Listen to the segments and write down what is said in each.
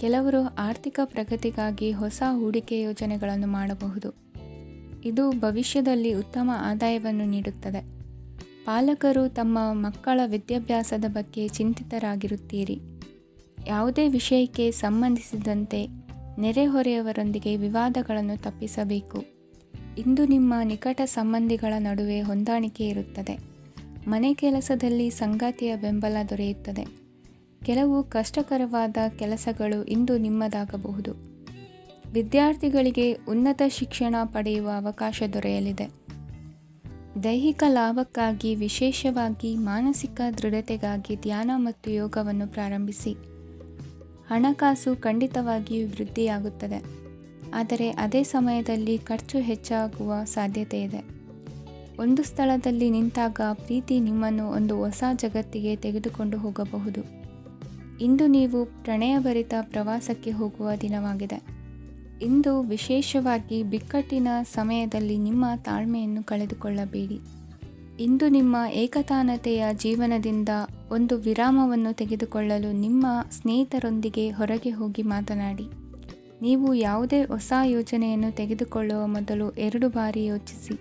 ಕೆಲವರು ಆರ್ಥಿಕ ಪ್ರಗತಿಗಾಗಿ ಹೊಸ ಹೂಡಿಕೆ ಯೋಜನೆಗಳನ್ನು ಮಾಡಬಹುದು. ಇದು ಭವಿಷ್ಯದಲ್ಲಿ ಉತ್ತಮ ಆದಾಯವನ್ನು ನೀಡುತ್ತದೆ. ಪಾಲಕರು ತಮ್ಮ ಮಕ್ಕಳ ವಿದ್ಯಾಭ್ಯಾಸದ ಬಗ್ಗೆ ಚಿಂತಿತರಾಗಿರುತ್ತೀರಿ. ಯಾವುದೇ ವಿಷಯಕ್ಕೆ ಸಂಬಂಧಿಸಿದಂತೆ ನೆರೆಹೊರೆಯವರೊಂದಿಗೆ ವಿವಾದಗಳನ್ನು ತಪ್ಪಿಸಬೇಕು. ಇಂದು ನಿಮ್ಮ ನಿಕಟ ಸಂಬಂಧಿಗಳ ನಡುವೆ ಹೊಂದಾಣಿಕೆ ಇರುತ್ತದೆ. ಮನೆ ಕೆಲಸದಲ್ಲಿ ಸಂಗಾತಿಯ ಬೆಂಬಲ ದೊರೆಯುತ್ತದೆ. ಕೆಲವು ಕಷ್ಟಕರವಾದ ಕೆಲಸಗಳು ಇಂದು ನಿಮ್ಮದಾಗಬಹುದು. ವಿದ್ಯಾರ್ಥಿಗಳಿಗೆ ಉನ್ನತ ಶಿಕ್ಷಣ ಪಡೆಯುವ ಅವಕಾಶ ದೊರೆಯಲಿದೆ. ದೈಹಿಕ ಲಾಭಕ್ಕಾಗಿ, ವಿಶೇಷವಾಗಿ ಮಾನಸಿಕ ದೃಢತೆಗಾಗಿ ಧ್ಯಾನ ಮತ್ತು ಯೋಗವನ್ನು ಪ್ರಾರಂಭಿಸಿ. ಹಣಕಾಸು ಖಂಡಿತವಾಗಿಯೂ ವೃದ್ಧಿಯಾಗುತ್ತದೆ, ಆದರೆ ಅದೇ ಸಮಯದಲ್ಲಿ ಖರ್ಚು ಹೆಚ್ಚಾಗುವ ಸಾಧ್ಯತೆ ಇದೆ. ಒಂದು ಸ್ಥಳದಲ್ಲಿ ನಿಂತಾಗ ಪ್ರೀತಿ ನಿಮ್ಮನ್ನು ಒಂದು ಹೊಸ ಜಗತ್ತಿಗೆ ತೆಗೆದುಕೊಂಡು ಹೋಗಬಹುದು. ಇಂದು ನೀವು ಪ್ರಣಯಭರಿತ ಪ್ರವಾಸಕ್ಕೆ ಹೋಗುವ ದಿನವಾಗಿದೆ. ಇಂದು ವಿಶೇಷವಾಗಿ ಬಿಕ್ಕಟ್ಟಿನ ಸಮಯದಲ್ಲಿ ನಿಮ್ಮ ತಾಳ್ಮೆಯನ್ನು ಕಳೆದುಕೊಳ್ಳಬೇಡಿ. ಇಂದು ನಿಮ್ಮ ಏಕತಾನತೆಯ ಜೀವನದಿಂದ ಒಂದು ವಿರಾಮವನ್ನು ತೆಗೆದುಕೊಳ್ಳಲು ನಿಮ್ಮ ಸ್ನೇಹಿತರೊಂದಿಗೆ ಹೊರಗೆ ಹೋಗಿ ಮಾತನಾಡಿ. ನೀವು ಯಾವುದೇ ಹೊಸ ಯೋಜನೆಯನ್ನು ತೆಗೆದುಕೊಳ್ಳುವ ಮೊದಲು 2 ಬಾರಿ ಯೋಚಿಸಿ.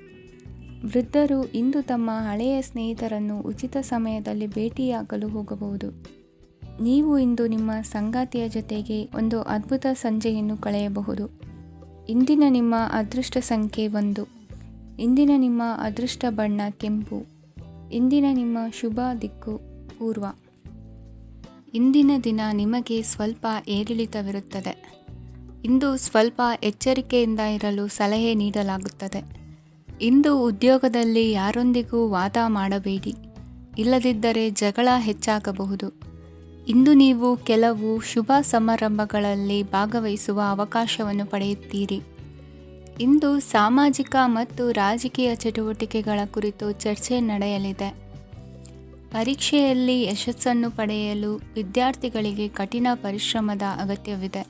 ವೃದ್ಧರು ಇಂದು ತಮ್ಮ ಹಳೆಯ ಸ್ನೇಹಿತರನ್ನು ಉಚಿತ ಸಮಯದಲ್ಲಿ ಭೇಟಿಯಾಗಲು ಹೋಗಬಹುದು. ನೀವು ಇಂದು ನಿಮ್ಮ ಸಂಗಾತಿಯ ಜೊತೆಗೆ ಒಂದು ಅದ್ಭುತ ಸಂಜೆಯನ್ನು ಕಳೆಯಬಹುದು. ಇಂದಿನ ನಿಮ್ಮ ಅದೃಷ್ಟ ಸಂಖ್ಯೆ 1. ಇಂದಿನ ನಿಮ್ಮ ಅದೃಷ್ಟ ಬಣ್ಣ ಕೆಂಪು. ಇಂದಿನ ನಿಮ್ಮ ಶುಭ ದಿಕ್ಕು ಪೂರ್ವ. ಇಂದಿನ ದಿನ ನಿಮಗೆ ಸ್ವಲ್ಪ ಏರಿಳಿತವಿರುತ್ತದೆ. ಇಂದು ಸ್ವಲ್ಪ ಎಚ್ಚರಿಕೆಯಿಂದ ಇರಲು ಸಲಹೆ ನೀಡಲಾಗುತ್ತದೆ. ಇಂದು ಉದ್ಯೋಗದಲ್ಲಿ ಯಾರೊಂದಿಗೂ ವಾದ ಮಾಡಬೇಡಿ, ಇಲ್ಲದಿದ್ದರೆ ಜಗಳ ಹೆಚ್ಚಾಗಬಹುದು. ಇಂದು ನೀವು ಕೆಲವು ಶುಭ ಸಮಾರಂಭಗಳಲ್ಲಿ ಭಾಗವಹಿಸುವ ಅವಕಾಶವನ್ನು ಪಡೆಯುತ್ತೀರಿ. ಇಂದು ಸಾಮಾಜಿಕ ಮತ್ತು ರಾಜಕೀಯ ಚಟುವಟಿಕೆಗಳ ಕುರಿತು ಚರ್ಚೆ ನಡೆಯಲಿದೆ. ಪರೀಕ್ಷೆಯಲ್ಲಿ ಯಶಸ್ಸನ್ನು ಪಡೆಯಲು ವಿದ್ಯಾರ್ಥಿಗಳಿಗೆ ಕಠಿಣ ಪರಿಶ್ರಮದ ಅಗತ್ಯವಿದೆ.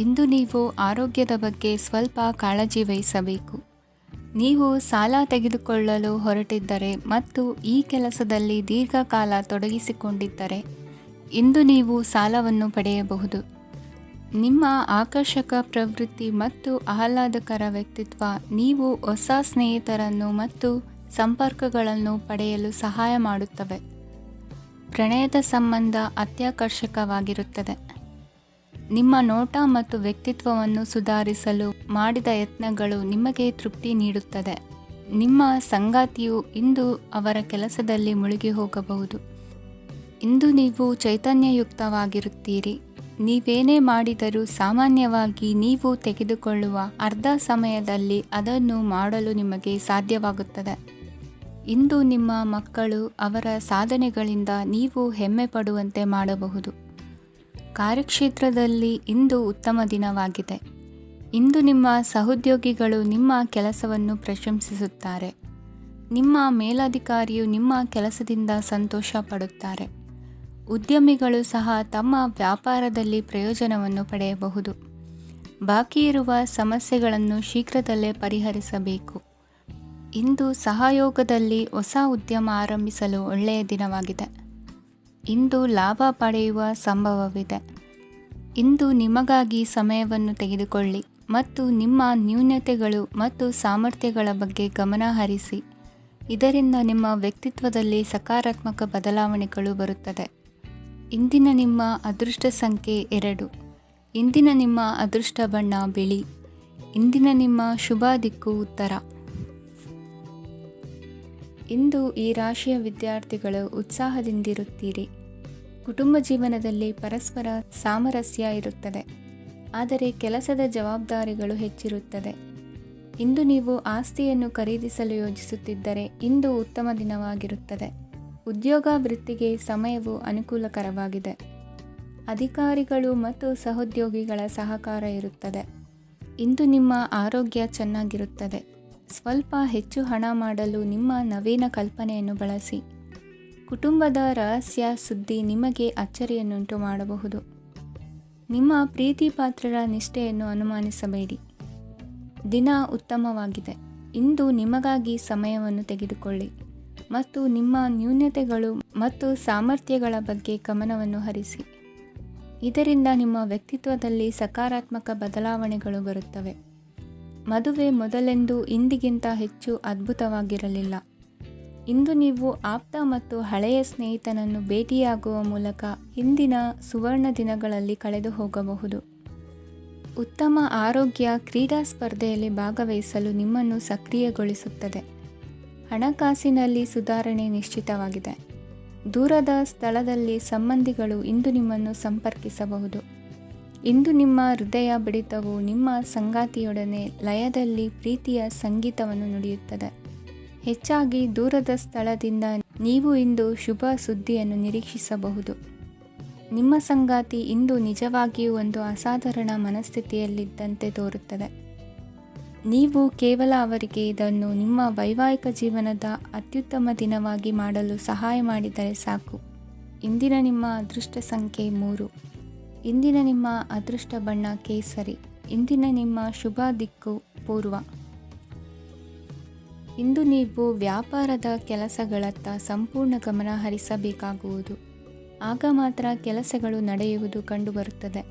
ಇಂದು ನೀವು ಆರೋಗ್ಯದ ಬಗ್ಗೆ ಸ್ವಲ್ಪ ಕಾಳಜಿ ವಹಿಸಬೇಕು. ನೀವು ಸಾಲ ತೆಗೆದುಕೊಳ್ಳಲು ಹೊರಟಿದ್ದರೆ ಮತ್ತು ಈ ಕೆಲಸದಲ್ಲಿ ದೀರ್ಘಕಾಲ ತೊಡಗಿಸಿಕೊಂಡಿದ್ದರೆ ಇಂದು ನೀವು ಸಾಲವನ್ನು ಪಡೆಯಬಹುದು. ನಿಮ್ಮ ಆಕರ್ಷಕ ಪ್ರವೃತ್ತಿ ಮತ್ತು ಆಹ್ಲಾದಕರ ವ್ಯಕ್ತಿತ್ವ ನೀವು ಹೊಸ ಸ್ನೇಹಿತರನ್ನು ಮತ್ತು ಸಂಪರ್ಕಗಳನ್ನು ಪಡೆಯಲು ಸಹಾಯ ಮಾಡುತ್ತವೆ. ಪ್ರಣಯದ ಸಂಬಂಧ ಅತ್ಯಾಕರ್ಷಕವಾಗಿರುತ್ತದೆ. ನಿಮ್ಮ ನೋಟ ಮತ್ತು ವ್ಯಕ್ತಿತ್ವವನ್ನು ಸುಧಾರಿಸಲು ಮಾಡಿದ ಯತ್ನಗಳು ನಿಮಗೆ ತೃಪ್ತಿ ನೀಡುತ್ತದೆ. ನಿಮ್ಮ ಸಂಗಾತಿಯು ಇಂದು ಅವರ ಕೆಲಸದಲ್ಲಿ ಮುಳುಗಿ ಹೋಗಬಹುದು. ಇಂದು ನೀವು ಚೈತನ್ಯಯುಕ್ತವಾಗಿರುತ್ತೀರಿ. ನೀವೇನೇ ಮಾಡಿದರೂ ಸಾಮಾನ್ಯವಾಗಿ ನೀವು ತೆಗೆದುಕೊಳ್ಳುವ ಅರ್ಧ ಸಮಯದಲ್ಲಿ ಅದನ್ನು ಮಾಡಲು ನಿಮಗೆ ಸಾಧ್ಯವಾಗುತ್ತದೆ. ಇಂದು ನಿಮ್ಮ ಮಕ್ಕಳು ಅವರ ಸಾಧನೆಗಳಿಂದ ನೀವು ಹೆಮ್ಮೆ ಪಡುವಂತೆ ಮಾಡಬಹುದು. ಕಾರ್ಯಕ್ಷೇತ್ರದಲ್ಲಿ ಇಂದು ಉತ್ತಮ ದಿನವಾಗಿದೆ. ಇಂದು ನಿಮ್ಮ ಸಹೋದ್ಯೋಗಿಗಳು ನಿಮ್ಮ ಕೆಲಸವನ್ನು ಪ್ರಶಂಸಿಸುತ್ತಾರೆ. ನಿಮ್ಮ ಮೇಲಧಿಕಾರಿಯು ನಿಮ್ಮ ಕೆಲಸದಿಂದ ಸಂತೋಷ ಪಡುತ್ತಾರೆ. ಉದ್ಯಮಿಗಳು ಸಹ ತಮ್ಮ ವ್ಯಾಪಾರದಲ್ಲಿ ಪ್ರಯೋಜನವನ್ನು ಪಡೆಯಬಹುದು. ಬಾಕಿ ಇರುವ ಸಮಸ್ಯೆಗಳನ್ನು ಶೀಘ್ರದಲ್ಲೇ ಪರಿಹರಿಸಬೇಕು. ಇಂದು ಸಹಯೋಗದಲ್ಲಿ ಹೊಸ ಉದ್ಯಮ ಆರಂಭಿಸಲು ಒಳ್ಳೆಯ ದಿನವಾಗಿದೆ. ಇಂದು ಲಾಭ ಪಡೆಯುವ ಸಂಭವವಿದೆ. ಇಂದು ನಿಮಗಾಗಿ ಸಮಯವನ್ನು ತೆಗೆದುಕೊಳ್ಳಿ ಮತ್ತು ನಿಮ್ಮ ನ್ಯೂನತೆಗಳು ಮತ್ತು ಸಾಮರ್ಥ್ಯಗಳ ಬಗ್ಗೆ ಗಮನ ಹರಿಸಿ. ಇದರಿಂದ ನಿಮ್ಮ ವ್ಯಕ್ತಿತ್ವದಲ್ಲಿ ಸಕಾರಾತ್ಮಕ ಬದಲಾವಣೆಗಳು ಬರುತ್ತದೆ. ಇಂದಿನ ನಿಮ್ಮ ಅದೃಷ್ಟ ಸಂಖ್ಯೆ 2. ಇಂದಿನ ನಿಮ್ಮ ಅದೃಷ್ಟ ಬಣ್ಣ ಬಿಳಿ. ಇಂದಿನ ನಿಮ್ಮ ಶುಭ ದಿಕ್ಕು ಉತ್ತರ. ಇಂದು ಈ ರಾಶಿಯ ವಿದ್ಯಾರ್ಥಿಗಳು ಉತ್ಸಾಹದಿಂದಿರುತ್ತೀರಿ. ಕುಟುಂಬ ಜೀವನದಲ್ಲಿ ಪರಸ್ಪರ ಸಾಮರಸ್ಯ ಇರುತ್ತದೆ, ಆದರೆ ಕೆಲಸದ ಜವಾಬ್ದಾರಿಗಳು ಹೆಚ್ಚಿರುತ್ತದೆ. ಇಂದು ನೀವು ಆಸ್ತಿಯನ್ನು ಖರೀದಿಸಲು ಯೋಜಿಸುತ್ತಿದ್ದರೆ ಇಂದು ಉತ್ತಮ ದಿನವಾಗಿರುತ್ತದೆ. ಉದ್ಯೋಗ ವೃತ್ತಿಗೆ ಸಮಯವು ಅನುಕೂಲಕರವಾಗಿದೆ. ಅಧಿಕಾರಿಗಳು ಮತ್ತು ಸಹೋದ್ಯೋಗಿಗಳ ಸಹಕಾರ ಇರುತ್ತದೆ. ಇಂದು ನಿಮ್ಮ ಆರೋಗ್ಯ ಚೆನ್ನಾಗಿರುತ್ತದೆ. ಸ್ವಲ್ಪ ಹೆಚ್ಚು ಹಣ ಮಾಡಲು ನಿಮ್ಮ ನವೀನ ಕಲ್ಪನೆಯನ್ನು ಬಳಸಿ. ಕುಟುಂಬದ ರಹಸ್ಯ ಸುದ್ದಿ ನಿಮಗೆ ಅಚ್ಚರಿಯನ್ನುಂಟು ಮಾಡಬಹುದು. ನಿಮ್ಮ ಪ್ರೀತಿ ಪಾತ್ರರ ನಿಷ್ಠೆಯನ್ನು ಅನುಮಾನಿಸಬೇಡಿ. ದಿನ ಉತ್ತಮವಾಗಿದೆ. ಇಂದು ನಿಮಗಾಗಿ ಸಮಯವನ್ನು ತೆಗೆದುಕೊಳ್ಳಿ ಮತ್ತು ನಿಮ್ಮ ನ್ಯೂನತೆಗಳು ಮತ್ತು ಸಾಮರ್ಥ್ಯಗಳ ಬಗ್ಗೆ ಗಮನವನ್ನು ಹರಿಸಿ. ಇದರಿಂದ ನಿಮ್ಮ ವ್ಯಕ್ತಿತ್ವದಲ್ಲಿ ಸಕಾರಾತ್ಮಕ ಬದಲಾವಣೆಗಳು ಬರುತ್ತವೆ. ಮದುವೆ ಮೊದಲೆಂದೂ ಇಂದಿಗಿಂತ ಹೆಚ್ಚು ಅದ್ಭುತವಾಗಿರಲಿಲ್ಲ. ಇಂದು ನೀವು ಆಪ್ತ ಮತ್ತು ಹಳೆಯ ಸ್ನೇಹಿತನನ್ನು ಭೇಟಿಯಾಗುವ ಮೂಲಕ ಹಿಂದಿನ ಸುವರ್ಣ ದಿನಗಳಲ್ಲಿ ಕಳೆದು ಹೋಗಬಹುದು. ಉತ್ತಮ ಆರೋಗ್ಯ ಕ್ರೀಡಾ ಸ್ಪರ್ಧೆಯಲ್ಲಿ ಭಾಗವಹಿಸಲು ನಿಮ್ಮನ್ನು ಸಕ್ರಿಯಗೊಳಿಸುತ್ತದೆ. ಹಣಕಾಸಿನಲ್ಲಿ ಸುಧಾರಣೆ ನಿಶ್ಚಿತವಾಗಿದೆ. ದೂರದ ಸ್ಥಳದಲ್ಲಿ ಸಂಬಂಧಿಗಳು ಇಂದು ನಿಮ್ಮನ್ನು ಸಂಪರ್ಕಿಸಬಹುದು. ಇಂದು ನಿಮ್ಮ ಹೃದಯ ಬಡಿತವು ನಿಮ್ಮ ಸಂಗಾತಿಯೊಡನೆ ಲಯದಲ್ಲಿ ಪ್ರೀತಿಯ ಸಂಗೀತವನ್ನು ನುಡಿಯುತ್ತದೆ. ಹೆಚ್ಚಾಗಿ ದೂರದ ಸ್ಥಳದಿಂದ ನೀವು ಇಂದು ಶುಭ ಸುದ್ದಿಯನ್ನು ನಿರೀಕ್ಷಿಸಬಹುದು. ನಿಮ್ಮ ಸಂಗಾತಿ ಇಂದು ನಿಜವಾಗಿಯೂ ಒಂದು ಅಸಾಧಾರಣ ಮನಸ್ಥಿತಿಯಲ್ಲಿದ್ದಂತೆ ತೋರುತ್ತದೆ. ನೀವು ಕೇವಲ ಅವರಿಗೆ ಇದನ್ನು ನಿಮ್ಮ ವೈವಾಹಿಕ ಜೀವನದ ಅತ್ಯುತ್ತಮ ದಿನವಾಗಿ ಮಾಡಲು ಸಹಾಯ ಮಾಡಿದರೆ ಸಾಕು. ಇಂದಿನ ನಿಮ್ಮ ಅದೃಷ್ಟ ಸಂಖ್ಯೆ 3. ಇಂದಿನ ನಿಮ್ಮ ಅದೃಷ್ಟ ಬಣ್ಣ ಕೇಸರಿ. ಇಂದಿನ ನಿಮ್ಮ ಶುಭ ದಿಕ್ಕು ಪೂರ್ವ. ಇಂದು ನೀವು ವ್ಯಾಪಾರದ ಕೆಲಸಗಳತ್ತ ಸಂಪೂರ್ಣ ಗಮನ ಹರಿಸಬೇಕಾಗುವುದು. ಆಗ ಮಾತ್ರ ಕೆಲಸಗಳು ನಡೆಯುವುದು ಕಂಡುಬರುತ್ತದೆ.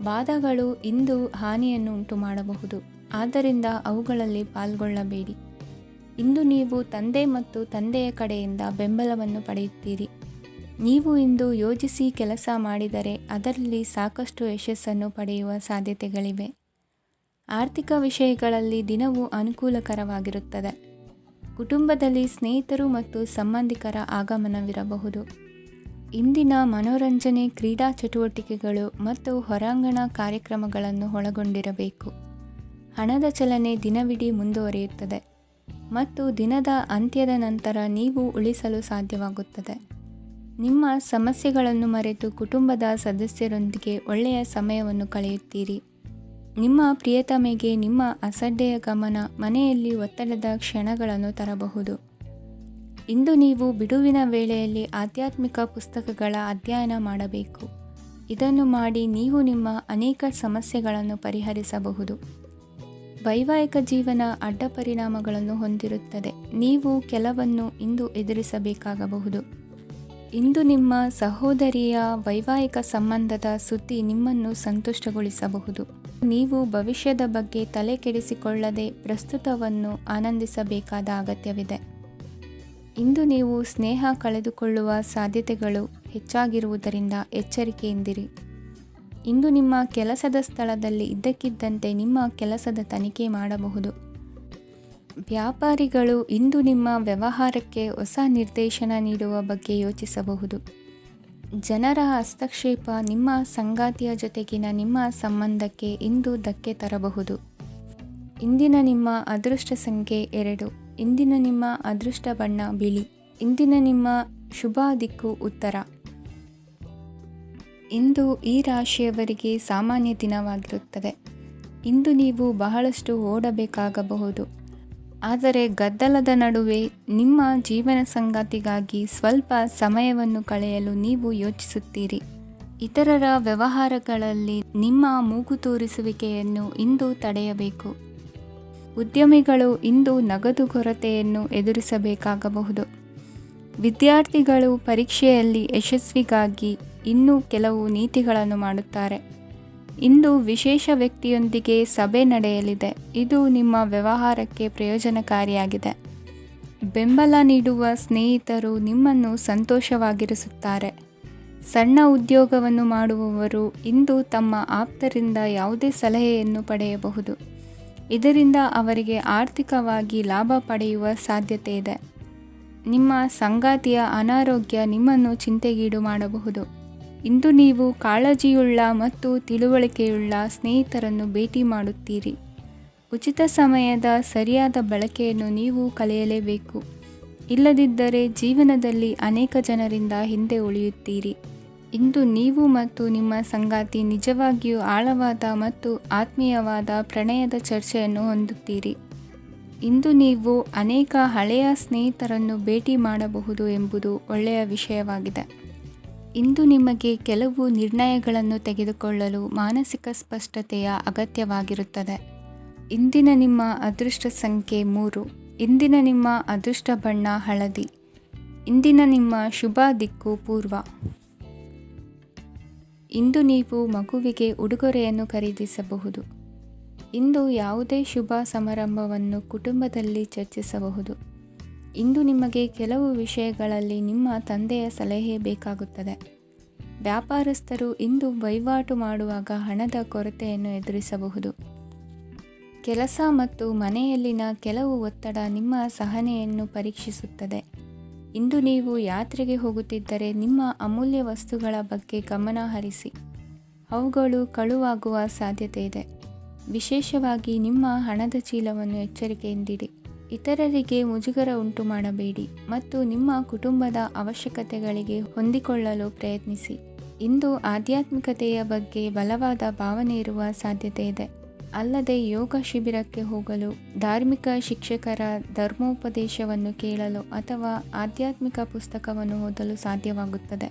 ವಾದಗಳು ಇಂದು ಹಾನಿಯನ್ನು ಉಂಟು ಮಾಡಬಹುದು, ಆದ್ದರಿಂದ ಅವುಗಳಲ್ಲಿ ಪಾಲ್ಗೊಳ್ಳಬೇಡಿ. ಇಂದು ನೀವು ತಂದೆ ಮತ್ತು ತಂದೆಯ ಕಡೆಯಿಂದ ಬೆಂಬಲವನ್ನು ಪಡೆಯುತ್ತೀರಿ. ನೀವು ಇಂದು ಯೋಜಿಸಿ ಕೆಲಸ ಮಾಡಿದರೆ ಅದರಲ್ಲಿ ಸಾಕಷ್ಟು ಯಶಸ್ಸನ್ನು ಪಡೆಯುವ ಸಾಧ್ಯತೆಗಳಿವೆ. ಆರ್ಥಿಕ ವಿಷಯಗಳಲ್ಲಿ ದಿನವು ಅನುಕೂಲಕರವಾಗಿರುತ್ತದೆ. ಕುಟುಂಬದಲ್ಲಿ ಸ್ನೇಹಿತರು ಮತ್ತು ಸಂಬಂಧಿಕರ ಆಗಮನವಿರಬಹುದು. ಇಂದಿನ ಮನೋರಂಜನೆ ಕ್ರೀಡಾ ಚಟುವಟಿಕೆಗಳು ಮತ್ತು ಹೊರಾಂಗಣ ಕಾರ್ಯಕ್ರಮಗಳನ್ನು ಒಳಗೊಂಡಿರಬೇಕು. ಹಣದ ಚಲನೆ ದಿನವಿಡೀ ಮುಂದುವರಿಯುತ್ತದೆ ಮತ್ತು ದಿನದ ಅಂತ್ಯದ ನಂತರ ನೀವು ಉಳಿಸಲು ಸಾಧ್ಯವಾಗುತ್ತದೆ. ನಿಮ್ಮ ಸಮಸ್ಯೆಗಳನ್ನು ಮರೆತು ಕುಟುಂಬದ ಸದಸ್ಯರೊಂದಿಗೆ ಒಳ್ಳೆಯ ಸಮಯವನ್ನು ಕಳೆಯುತ್ತೀರಿ. ನಿಮ್ಮ ಪ್ರಿಯತಮೆಗೆ ನಿಮ್ಮ ಅಸಡ್ಡೆಯ ಗಮನ ಮನೆಯಲ್ಲಿ ಒತ್ತಡದ ಕ್ಷಣಗಳನ್ನು ತರಬಹುದು. ಇಂದು ನೀವು ಬಿಡುವಿನ ವೇಳೆಯಲ್ಲಿ ಆಧ್ಯಾತ್ಮಿಕ ಪುಸ್ತಕಗಳ ಅಧ್ಯಯನ ಮಾಡಬೇಕು. ಇದನ್ನು ಮಾಡಿ ನೀವು ನಿಮ್ಮ ಅನೇಕ ಸಮಸ್ಯೆಗಳನ್ನು ಪರಿಹರಿಸಬಹುದು. ವೈವಾಹಿಕ ಜೀವನ ಅಡ್ಡ ಪರಿಣಾಮಗಳನ್ನು ಹೊಂದಿರುತ್ತದೆ. ನೀವು ಕೆಲವನ್ನು ಇಂದು ಎದುರಿಸಬೇಕಾಗಬಹುದು. ಇಂದು ನಿಮ್ಮ ಸಹೋದರಿಯ ವೈವಾಹಿಕ ಸಂಬಂಧದ ಸುದ್ದಿ ನಿಮ್ಮನ್ನು ಸಂತುಷ್ಟಗೊಳಿಸಬಹುದು. ನೀವು ಭವಿಷ್ಯದ ಬಗ್ಗೆ ತಲೆ ಕೆಡಿಸಿಕೊಳ್ಳದೆ ಪ್ರಸ್ತುತವನ್ನು ಆನಂದಿಸಬೇಕಾದ ಅಗತ್ಯವಿದೆ. ಇಂದು ನೀವು ಸ್ನೇಹ ಕಳೆದುಕೊಳ್ಳುವ ಸಾಧ್ಯತೆಗಳು ಹೆಚ್ಚಾಗಿರುವುದರಿಂದ ಎಚ್ಚರಿಕೆಯಿಂದಿರಿ. ಇಂದು ನಿಮ್ಮ ಕೆಲಸದ ಸ್ಥಳದಲ್ಲಿ ಇದ್ದಕ್ಕಿದ್ದಂತೆ ನಿಮ್ಮ ಕೆಲಸದ ತನಿಖೆ ಮಾಡಬಹುದು. ವ್ಯಾಪಾರಿಗಳು ಇಂದು ನಿಮ್ಮ ವ್ಯವಹಾರಕ್ಕೆ ಹೊಸ ನಿರ್ದೇಶನ ನೀಡುವ ಬಗ್ಗೆ ಯೋಚಿಸಬಹುದು. ಜನರ ಹಸ್ತಕ್ಷೇಪ ನಿಮ್ಮ ಸಂಗಾತಿಯ ಜೊತೆಗಿನ ನಿಮ್ಮ ಸಂಬಂಧಕ್ಕೆ ಇಂದು ಧಕ್ಕೆ ತರಬಹುದು. ಇಂದಿನ ನಿಮ್ಮ ಅದೃಷ್ಟ ಸಂಖ್ಯೆ 2. ಇಂದಿನ ನಿಮ್ಮ ಅದೃಷ್ಟ ಬಣ್ಣ ಬಿಳಿ. ಇಂದಿನ ನಿಮ್ಮ ಶುಭ ದಿಕ್ಕು ಉತ್ತರ. ಇಂದು ಈ ರಾಶಿಯವರಿಗೆ ಸಾಮಾನ್ಯ ದಿನವಾಗಿರುತ್ತದೆ. ಇಂದು ನೀವು ಬಹಳಷ್ಟು ಓಡಬೇಕಾಗಬಹುದು. ಆದರೆ ಗದ್ದಲದ ನಡುವೆ ನಿಮ್ಮ ಜೀವನ ಸಂಗಾತಿಗಾಗಿ ಸ್ವಲ್ಪ ಸಮಯವನ್ನು ಕಳೆಯಲು ನೀವು ಯೋಚಿಸುತ್ತೀರಿ. ಇತರರ ವ್ಯವಹಾರಗಳಲ್ಲಿ ನಿಮ್ಮ ಮೂಗು ತೂರಿಸುವಿಕೆಯನ್ನು ಇಂದು ತಡೆಯಬೇಕು. ಉದ್ಯಮಿಗಳು ಇಂದು ನಗದು ಕೊರತೆಯನ್ನು ಎದುರಿಸಬೇಕಾಗಬಹುದು. ವಿದ್ಯಾರ್ಥಿಗಳು ಪರೀಕ್ಷೆಯಲ್ಲಿ ಯಶಸ್ವಿಗಾಗಿ ಇನ್ನೂ ಕೆಲವು ನೀತಿಗಳನ್ನು ಮಾಡುತ್ತಾರೆ. ಇಂದು ವಿಶೇಷ ವ್ಯಕ್ತಿಯೊಂದಿಗೆ ಸಭೆ ನಡೆಯಲಿದೆ. ಇದು ನಿಮ್ಮ ವ್ಯವಹಾರಕ್ಕೆ ಪ್ರಯೋಜನಕಾರಿಯಾಗಿದೆ. ಬೆಂಬಲ ನೀಡುವ ಸ್ನೇಹಿತರು ನಿಮ್ಮನ್ನು ಸಂತೋಷವಾಗಿರಿಸುತ್ತಾರೆ. ಸಣ್ಣ ಉದ್ಯೋಗವನ್ನು ಮಾಡುವವರು ಇಂದು ತಮ್ಮ ಆಪ್ತರಿಂದ ಯಾವುದೇ ಸಲಹೆಯನ್ನು ಪಡೆಯಬಹುದು. ಇದರಿಂದ ಅವರಿಗೆ ಆರ್ಥಿಕವಾಗಿ ಲಾಭ ಪಡೆಯುವ ಸಾಧ್ಯತೆ ಇದೆ. ನಿಮ್ಮ ಸಂಗಾತಿಯ ಅನಾರೋಗ್ಯ ನಿಮ್ಮನ್ನು ಚಿಂತೆಗೀಡು ಮಾಡಬಹುದು. ಇಂದು ನೀವು ಕಾಳಜಿಯುಳ್ಳ ಮತ್ತು ತಿಳುವಳಿಕೆಯುಳ್ಳ ಸ್ನೇಹಿತರನ್ನು ಭೇಟಿ ಮಾಡುತ್ತೀರಿ. ಉಚಿತ ಸಮಯದ ಸರಿಯಾದ ಬಳಕೆಯನ್ನು ನೀವು ಕಲಿಯಲೇಬೇಕು. ಇಲ್ಲದಿದ್ದರೆ ಜೀವನದಲ್ಲಿ ಅನೇಕ ಜನರಿಂದ ಹಿಂದೆ ಉಳಿಯುತ್ತೀರಿ. ಇಂದು ನೀವು ಮತ್ತು ನಿಮ್ಮ ಸಂಗಾತಿ ನಿಜವಾಗಿಯೂ ಆಳವಾದ ಮತ್ತು ಆತ್ಮೀಯವಾದ ಪ್ರಣಯದ ಚರ್ಚೆಯನ್ನು ಹೊಂದುತ್ತೀರಿ. ಇಂದು ನೀವು ಅನೇಕ ಹಳೆಯ ಸ್ನೇಹಿತರನ್ನು ಭೇಟಿ ಮಾಡಬಹುದು ಎಂಬುದು ಒಳ್ಳೆಯ ವಿಷಯವಾಗಿದೆ. ಇಂದು ನಿಮಗೆ ಕೆಲವು ನಿರ್ಣಯಗಳನ್ನು ತೆಗೆದುಕೊಳ್ಳಲು ಮಾನಸಿಕ ಸ್ಪಷ್ಟತೆಯ ಅಗತ್ಯವಾಗಿರುತ್ತದೆ. ಇಂದಿನ ನಿಮ್ಮ ಅದೃಷ್ಟ ಸಂಖ್ಯೆ 3. ಇಂದಿನ ನಿಮ್ಮ ಅದೃಷ್ಟ ಬಣ್ಣ ಹಳದಿ. ಇಂದಿನ ನಿಮ್ಮ ಶುಭ ದಿಕ್ಕು ಪೂರ್ವ. ಇಂದು ನೀವು ಮಗುವಿಗೆ ಉಡುಗೊರೆಯನ್ನು ಖರೀದಿಸಬಹುದು. ಇಂದು ಯಾವುದೇ ಶುಭ ಸಮಾರಂಭವನ್ನು ಕುಟುಂಬದಲ್ಲಿ ಚರ್ಚಿಸಬಹುದು. ಇಂದು ನಿಮಗೆ ಕೆಲವು ವಿಷಯಗಳಲ್ಲಿ ನಿಮ್ಮ ತಂದೆಯ ಸಲಹೆ ಬೇಕಾಗುತ್ತದೆ. ವ್ಯಾಪಾರಸ್ಥರು ಇಂದು ವಹಿವಾಟು ಮಾಡುವಾಗ ಹಣದ ಕೊರತೆಯನ್ನು ಎದುರಿಸಬಹುದು. ಕೆಲಸ ಮತ್ತು ಮನೆಯಲ್ಲಿನ ಕೆಲವು ಒತ್ತಡ ನಿಮ್ಮ ಸಹನೆಯನ್ನು ಪರೀಕ್ಷಿಸುತ್ತದೆ. ಇಂದು ನೀವು ಯಾತ್ರೆಗೆ ಹೋಗುತ್ತಿದ್ದರೆ ನಿಮ್ಮ ಅಮೂಲ್ಯ ವಸ್ತುಗಳ ಬಗ್ಗೆ ಗಮನ ಹರಿಸಿ. ಅವುಗಳು ಕಳುವಾಗುವ ಸಾಧ್ಯತೆ ಇದೆ. ವಿಶೇಷವಾಗಿ ನಿಮ್ಮ ಹಣದ ಚೀಲವನ್ನು ಎಚ್ಚರಿಕೆಯಿಂದಿಡಿ. ಇತರರಿಗೆ ಮುಜುಗರ ಉಂಟು ಮಾಡಬೇಡಿ ಮತ್ತು ನಿಮ್ಮ ಕುಟುಂಬದ ಅವಶ್ಯಕತೆಗಳಿಗೆ ಹೊಂದಿಕೊಳ್ಳಲು ಪ್ರಯತ್ನಿಸಿ. ಇಂದು ಆಧ್ಯಾತ್ಮಿಕತೆಯ ಬಗ್ಗೆ ಬಲವಾದ ಭಾವನೆ ಇರುವ ಸಾಧ್ಯತೆ ಇದೆ. ಅಲ್ಲದೆ ಯೋಗ ಶಿಬಿರಕ್ಕೆ ಹೋಗಲು, ಧಾರ್ಮಿಕ ಶಿಕ್ಷಕರ ಧರ್ಮೋಪದೇಶವನ್ನು ಕೇಳಲು ಅಥವಾ ಆಧ್ಯಾತ್ಮಿಕ ಪುಸ್ತಕವನ್ನು ಓದಲು ಸಾಧ್ಯವಾಗುತ್ತದೆ.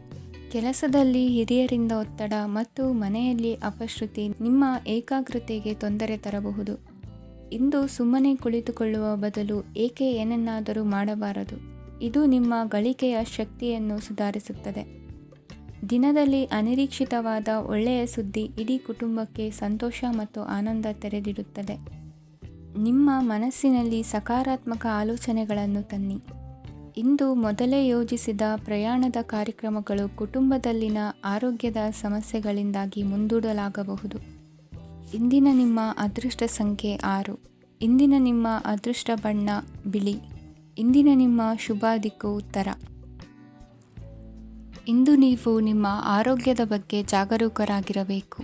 ಕೆಲಸದಲ್ಲಿ ಹಿರಿಯರಿಂದ ಒತ್ತಡ ಮತ್ತು ಮನೆಯಲ್ಲಿ ಅಪಶ್ರುತಿ ನಿಮ್ಮ ಏಕಾಗ್ರತೆಗೆ ತೊಂದರೆ ತರಬಹುದು. ಇಂದು ಸುಮ್ಮನೆ ಕುಳಿತುಕೊಳ್ಳುವ ಬದಲು ಏಕೆ ಏನನ್ನಾದರೂ ಮಾಡಬಾರದು. ಇದು ನಿಮ್ಮ ಗಳಿಕೆಯ ಶಕ್ತಿಯನ್ನು ಸುಧಾರಿಸುತ್ತದೆ. ದಿನದಲ್ಲಿ ಅನಿರೀಕ್ಷಿತವಾದ ಒಳ್ಳೆಯ ಸುದ್ದಿ ಇಡೀ ಕುಟುಂಬಕ್ಕೆ ಸಂತೋಷ ಮತ್ತು ಆನಂದ ತೆರೆದಿಡುತ್ತದೆ. ನಿಮ್ಮ ಮನಸ್ಸಿನಲ್ಲಿ ಸಕಾರಾತ್ಮಕ ಆಲೋಚನೆಗಳನ್ನು ತನ್ನಿ. ಇಂದು ಮೊದಲೇ ಯೋಜಿಸಿದ ಪ್ರಯಾಣದ ಕಾರ್ಯಕ್ರಮಗಳು ಕುಟುಂಬದಲ್ಲಿನ ಆರೋಗ್ಯದ ಸಮಸ್ಯೆಗಳಿಂದಾಗಿ ಮುಂದೂಡಲಾಗಬಹುದು. ಇಂದಿನ ನಿಮ್ಮ ಅದೃಷ್ಟ ಸಂಖ್ಯೆ 6. ಇಂದಿನ ನಿಮ್ಮ ಅದೃಷ್ಟ ಬಣ್ಣ ಬಿಳಿ. ಇಂದಿನ ನಿಮ್ಮ ಶುಭ ದಿಕ್ಕು ಉತ್ತರ. ಇಂದು ನೀವು ನಿಮ್ಮ ಆರೋಗ್ಯದ ಬಗ್ಗೆ ಜಾಗರೂಕರಾಗಿರಬೇಕು.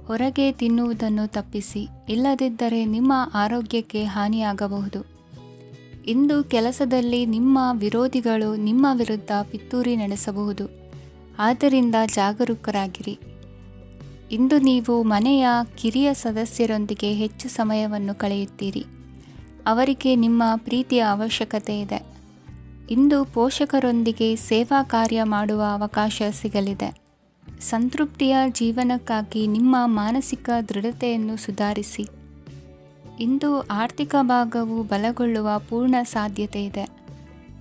ಹೊರಗೆ ತಿನ್ನುವುದನ್ನು ತಪ್ಪಿಸಿ, ಇಲ್ಲದಿದ್ದರೆ ನಿಮ್ಮ ಆರೋಗ್ಯಕ್ಕೆ ಹಾನಿಯಾಗಬಹುದು. ಇಂದು ಕೆಲಸದಲ್ಲಿ ನಿಮ್ಮ ವಿರೋಧಿಗಳು ನಿಮ್ಮ ವಿರುದ್ಧ ಪಿತೂರಿ ನಡೆಸಬಹುದು. ಆದ್ದರಿಂದ ಜಾಗರೂಕರಾಗಿರಿ. ಇಂದು ನೀವು ಮನೆಯ ಕಿರಿಯ ಸದಸ್ಯರೊಂದಿಗೆ ಹೆಚ್ಚು ಸಮಯವನ್ನು ಕಳೆಯುತ್ತೀರಿ. ಅವರಿಗೆ ನಿಮ್ಮ ಪ್ರೀತಿಯ ಅವಶ್ಯಕತೆ ಇದೆ. ಇಂದು ಪೋಷಕರೊಂದಿಗೆ ಸೇವಾ ಕಾರ್ಯ ಮಾಡುವ ಅವಕಾಶ ಸಿಗಲಿದೆ. ಸಂತೃಪ್ತಿಯ ಜೀವನಕ್ಕಾಗಿ ನಿಮ್ಮ ಮಾನಸಿಕ ದೃಢತೆಯನ್ನು ಸುಧಾರಿಸಿ. ಇಂದು ಆರ್ಥಿಕ ಭಾಗವು ಬಲಗೊಳ್ಳುವ ಪೂರ್ಣ ಸಾಧ್ಯತೆ ಇದೆ.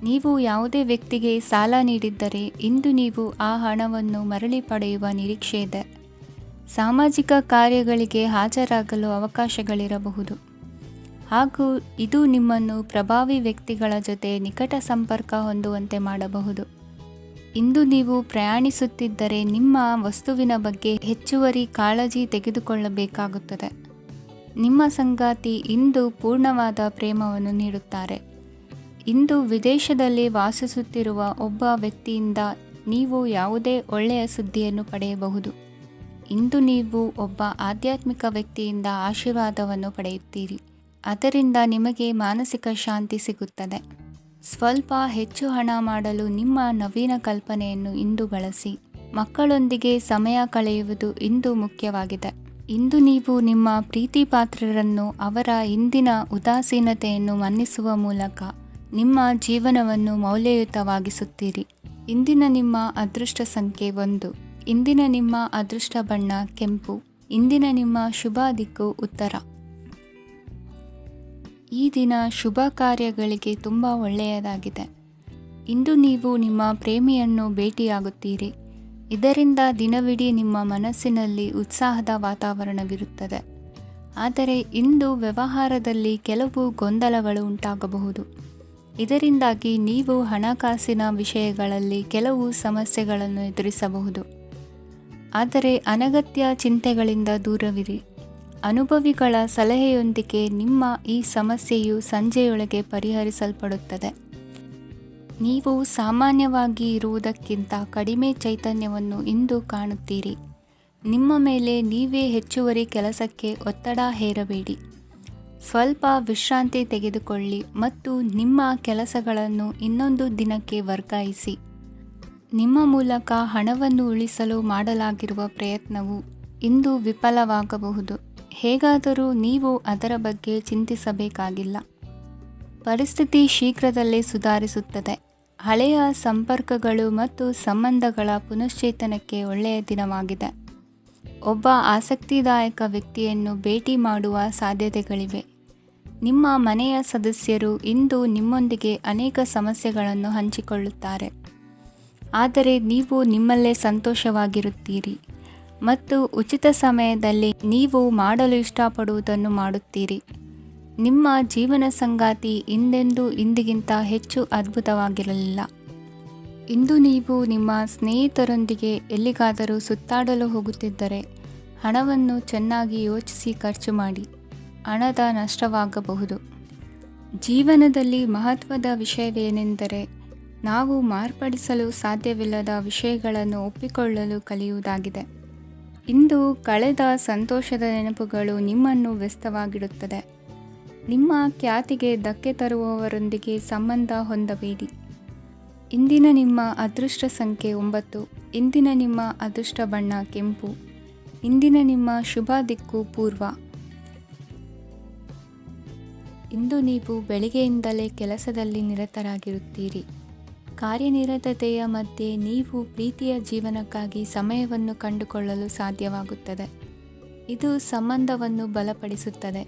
ನೀವು ಯಾವುದೇ ವ್ಯಕ್ತಿಗೆ ಸಾಲ ನೀಡಿದ್ದರೆ ಇಂದು ನೀವು ಆ ಹಣವನ್ನು ಮರಳಿ ಪಡೆಯುವ ನಿರೀಕ್ಷೆ ಇದೆ. ಸಾಮಾಜಿಕ ಕಾರ್ಯಗಳಿಗೆ ಹಾಜರಾಗಲು ಅವಕಾಶಗಳಿರಬಹುದು. ಹಾಗೂ ಇದು ನಿಮ್ಮನ್ನು ಪ್ರಭಾವಿ ವ್ಯಕ್ತಿಗಳ ಜೊತೆ ನಿಕಟ ಸಂಪರ್ಕ ಹೊಂದುವಂತೆ ಮಾಡಬಹುದು. ಇಂದು ನೀವು ಪ್ರಯಾಣಿಸುತ್ತಿದ್ದರೆ ನಿಮ್ಮ ವಸ್ತುವಿನ ಬಗ್ಗೆ ಹೆಚ್ಚುವರಿ ಕಾಳಜಿ ತೆಗೆದುಕೊಳ್ಳಬೇಕಾಗುತ್ತದೆ. ನಿಮ್ಮ ಸಂಗಾತಿ ಇಂದು ಪೂರ್ಣವಾದ ಪ್ರೇಮವನ್ನು ನೀಡುತ್ತಾರೆ. ಇಂದು ವಿದೇಶದಲ್ಲಿ ವಾಸಿಸುತ್ತಿರುವ ಒಬ್ಬ ವ್ಯಕ್ತಿಯಿಂದ ನೀವು ಯಾವುದೇ ಒಳ್ಳೆಯ ಸುದ್ದಿಯನ್ನು ಪಡೆಯಬಹುದು. ಇಂದು ನೀವು ಒಬ್ಬ ಆಧ್ಯಾತ್ಮಿಕ ವ್ಯಕ್ತಿಯಿಂದ ಆಶೀರ್ವಾದವನ್ನು ಪಡೆಯುತ್ತೀರಿ. ಅದರಿಂದ ನಿಮಗೆ ಮಾನಸಿಕ ಶಾಂತಿ ಸಿಗುತ್ತದೆ. ಸ್ವಲ್ಪ ಹೆಚ್ಚು ಹಣ ಮಾಡಲು ನಿಮ್ಮ ನವೀನ ಕಲ್ಪನೆಯನ್ನು ಇಂದು ಬಳಸಿ. ಮಕ್ಕಳೊಂದಿಗೆ ಸಮಯ ಕಳೆಯುವುದು ಇಂದು ಮುಖ್ಯವಾಗಿದೆ. ಇಂದು ನೀವು ನಿಮ್ಮ ಪ್ರೀತಿ ಪಾತ್ರರನ್ನು ಅವರ ಇಂದಿನ ಉದಾಸೀನತೆಯನ್ನು ಮನ್ನಿಸುವ ಮೂಲಕ ನಿಮ್ಮ ಜೀವನವನ್ನು ಮೌಲ್ಯಯುತವಾಗಿಸುತ್ತೀರಿ. ಇಂದಿನ ನಿಮ್ಮ ಅದೃಷ್ಟ ಸಂಖ್ಯೆ 1. ಇಂದಿನ ನಿಮ್ಮ ಅದೃಷ್ಟ ಬಣ್ಣ ಕೆಂಪು. ಇಂದಿನ ನಿಮ್ಮ ಶುಭ ದಿಕ್ಕು ಉತ್ತರ. ಈ ದಿನ ಶುಭ ಕಾರ್ಯಗಳಿಗೆ ತುಂಬ ಒಳ್ಳೆಯದಾಗಿದೆ. ಇಂದು ನೀವು ನಿಮ್ಮ ಪ್ರೇಮಿಯನ್ನು ಭೇಟಿಯಾಗುತ್ತೀರಿ. ಇದರಿಂದ ದಿನವಿಡೀ ನಿಮ್ಮ ಮನಸ್ಸಿನಲ್ಲಿ ಉತ್ಸಾಹದ ವಾತಾವರಣವಿರುತ್ತದೆ. ಆದರೆ ಇಂದು ವ್ಯವಹಾರದಲ್ಲಿ ಕೆಲವು ಗೊಂದಲಗಳು ಉಂಟಾಗಬಹುದು. ಇದರಿಂದಾಗಿ ನೀವು ಹಣಕಾಸಿನ ವಿಷಯಗಳಲ್ಲಿ ಕೆಲವು ಸಮಸ್ಯೆಗಳನ್ನು ಎದುರಿಸಬಹುದು. ಆದರೆ ಅನಗತ್ಯ ಚಿಂತೆಗಳಿಂದ ದೂರವಿರಿ. ಅನುಭವಿಗಳ ಸಲಹೆಯೊಂದಿಗೆ ನಿಮ್ಮ ಈ ಸಮಸ್ಯೆಯು ಸಂಜೆಯೊಳಗೆ ಪರಿಹರಿಸಲ್ಪಡುತ್ತದೆ. ನೀವು ಸಾಮಾನ್ಯವಾಗಿ ಇರುವುದಕ್ಕಿಂತ ಕಡಿಮೆ ಚೈತನ್ಯವನ್ನು ಇಂದು ಕಾಣುತ್ತೀರಿ. ನಿಮ್ಮ ಮೇಲೆ ನೀವೇ ಹೆಚ್ಚುವರಿ ಕೆಲಸಕ್ಕೆ ಒತ್ತಡ ಹೇರಬೇಡಿ. ಸ್ವಲ್ಪ ವಿಶ್ರಾಂತಿ ತೆಗೆದುಕೊಳ್ಳಿ ಮತ್ತು ನಿಮ್ಮ ಕೆಲಸಗಳನ್ನು ಇನ್ನೊಂದು ದಿನಕ್ಕೆ ವರ್ಗಾಯಿಸಿ. ನಿಮ್ಮ ಮೂಲಕ ಹಣವನ್ನು ಉಳಿಸಲು ಮಾಡಲಾಗಿರುವ ಪ್ರಯತ್ನವು ಇಂದು ವಿಫಲವಾಗಬಹುದು. ಹೇಗಾದರೂ ನೀವು ಅದರ ಬಗ್ಗೆ ಚಿಂತಿಸಬೇಕಾಗಿಲ್ಲ. ಪರಿಸ್ಥಿತಿ ಶೀಘ್ರದಲ್ಲೇ ಸುಧಾರಿಸುತ್ತದೆ. ಹಳೆಯ ಸಂಪರ್ಕಗಳು ಮತ್ತು ಸಂಬಂಧಗಳ ಪುನಶ್ಚೇತನಕ್ಕೆ ಒಳ್ಳೆಯ ದಿನವಾಗಿದೆ. ಒಬ್ಬ ಆಸಕ್ತಿದಾಯಕ ವ್ಯಕ್ತಿಯನ್ನು ಭೇಟಿ ಮಾಡುವ ಸಾಧ್ಯತೆಗಳಿವೆ. ನಿಮ್ಮ ಮನೆಯ ಸದಸ್ಯರು ಇಂದು ನಿಮ್ಮೊಂದಿಗೆ ಅನೇಕ ಸಮಸ್ಯೆಗಳನ್ನು ಹಂಚಿಕೊಳ್ಳುತ್ತಾರೆ. ಆದರೆ ನೀವು ನಿಮ್ಮಲ್ಲೇ ಸಂತೋಷವಾಗಿರುತ್ತೀರಿ. ಮತ್ತು ಉಚಿತ ಸಮಯದಲ್ಲಿ ನೀವು ಮಾಡಲು ಇಷ್ಟಪಡುವುದನ್ನು ಮಾಡುತ್ತೀರಿ. ನಿಮ್ಮ ಜೀವನ ಸಂಗಾತಿ ಹಿಂದೆಂದೂ ಇಂದಿಗಿಂತ ಹೆಚ್ಚು ಅದ್ಭುತವಾಗಿರಲಿಲ್ಲ. ಇಂದು ನೀವು ನಿಮ್ಮ ಸ್ನೇಹಿತರೊಂದಿಗೆ ಎಲ್ಲಿಗಾದರೂ ಸುತ್ತಾಡಲು ಹೋಗುತ್ತಿದ್ದರೆ ಹಣವನ್ನು ಚೆನ್ನಾಗಿ ಯೋಚಿಸಿ ಖರ್ಚು ಮಾಡಿ. ಹಣದ ನಷ್ಟವಾಗಬಹುದು. ಜೀವನದಲ್ಲಿ ಮಹತ್ವದ ವಿಷಯವೇನೆಂದರೆ ನಾವು ಮಾರ್ಪಡಿಸಲು ಸಾಧ್ಯವಿಲ್ಲದ ವಿಷಯಗಳನ್ನು ಒಪ್ಪಿಕೊಳ್ಳಲು ಕಲಿಯುವುದಾಗಿದೆ. ಇಂದು ಕಳೆದ ಸಂತೋಷದ ನೆನಪುಗಳು ನಿಮ್ಮನ್ನು ವ್ಯಸ್ತವಾಗಿಡುತ್ತದೆ. ನಿಮ್ಮ ಖ್ಯಾತಿಗೆ ಧಕ್ಕೆ ತರುವವರೊಂದಿಗೆ ಸಂಬಂಧ ಹೊಂದಬೇಡಿ. ಇಂದಿನ ನಿಮ್ಮ ಅದೃಷ್ಟ ಸಂಖ್ಯೆ 9. ಇಂದಿನ ನಿಮ್ಮ ಅದೃಷ್ಟ ಬಣ್ಣ ಕೆಂಪು. ಇಂದಿನ ನಿಮ್ಮ ಶುಭ ದಿಕ್ಕು ಪೂರ್ವ. ಇಂದು ನೀವು ಬೆಳಿಗ್ಗೆಯಿಂದಲೇ ಕೆಲಸದಲ್ಲಿ ನಿರತರಾಗಿರುತ್ತೀರಿ. ಕಾರ್ಯನಿರತತೆಯ ಮಧ್ಯೆ ನೀವು ಪ್ರೀತಿಯ ಜೀವನಕ್ಕಾಗಿ ಸಮಯವನ್ನು ಕಂಡುಕೊಳ್ಳಲು ಸಾಧ್ಯವಾಗುತ್ತದೆ. ಇದು ಸಂಬಂಧವನ್ನು ಬಲಪಡಿಸುತ್ತದೆ.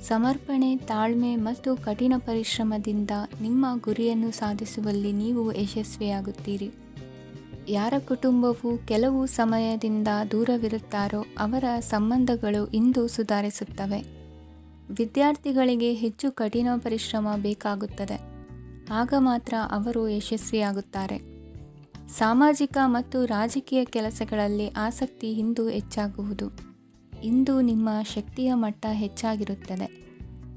ಸಮರ್ಪಣೆ, ತಾಳ್ಮೆ ಮತ್ತು ಕಠಿಣ ಪರಿಶ್ರಮದಿಂದ ನಿಮ್ಮ ಗುರಿಯನ್ನು ಸಾಧಿಸುವಲ್ಲಿ ನೀವು ಯಶಸ್ವಿಯಾಗುತ್ತೀರಿ. ಯಾರ ಕುಟುಂಬವು ಕೆಲವು ಸಮಯದಿಂದ ದೂರವಿರುತ್ತಾರೋ ಅವರ ಸಂಬಂಧಗಳು ಇಂದು ಸುಧಾರಿಸುತ್ತವೆ. ವಿದ್ಯಾರ್ಥಿಗಳಿಗೆ ಹೆಚ್ಚು ಕಠಿಣ ಪರಿಶ್ರಮ ಬೇಕಾಗುತ್ತದೆ. ಆಗ ಮಾತ್ರ ಅವರು ಯಶಸ್ವಿಯಾಗುತ್ತಾರೆ. ಸಾಮಾಜಿಕ ಮತ್ತು ರಾಜಕೀಯ ಕೆಲಸಗಳಲ್ಲಿ ಆಸಕ್ತಿ ಇಂದು ಹೆಚ್ಚಾಗುವುದು. ಇಂದು ನಿಮ್ಮ ಶಕ್ತಿಯ ಮಟ್ಟ ಹೆಚ್ಚಾಗಿರುತ್ತದೆ.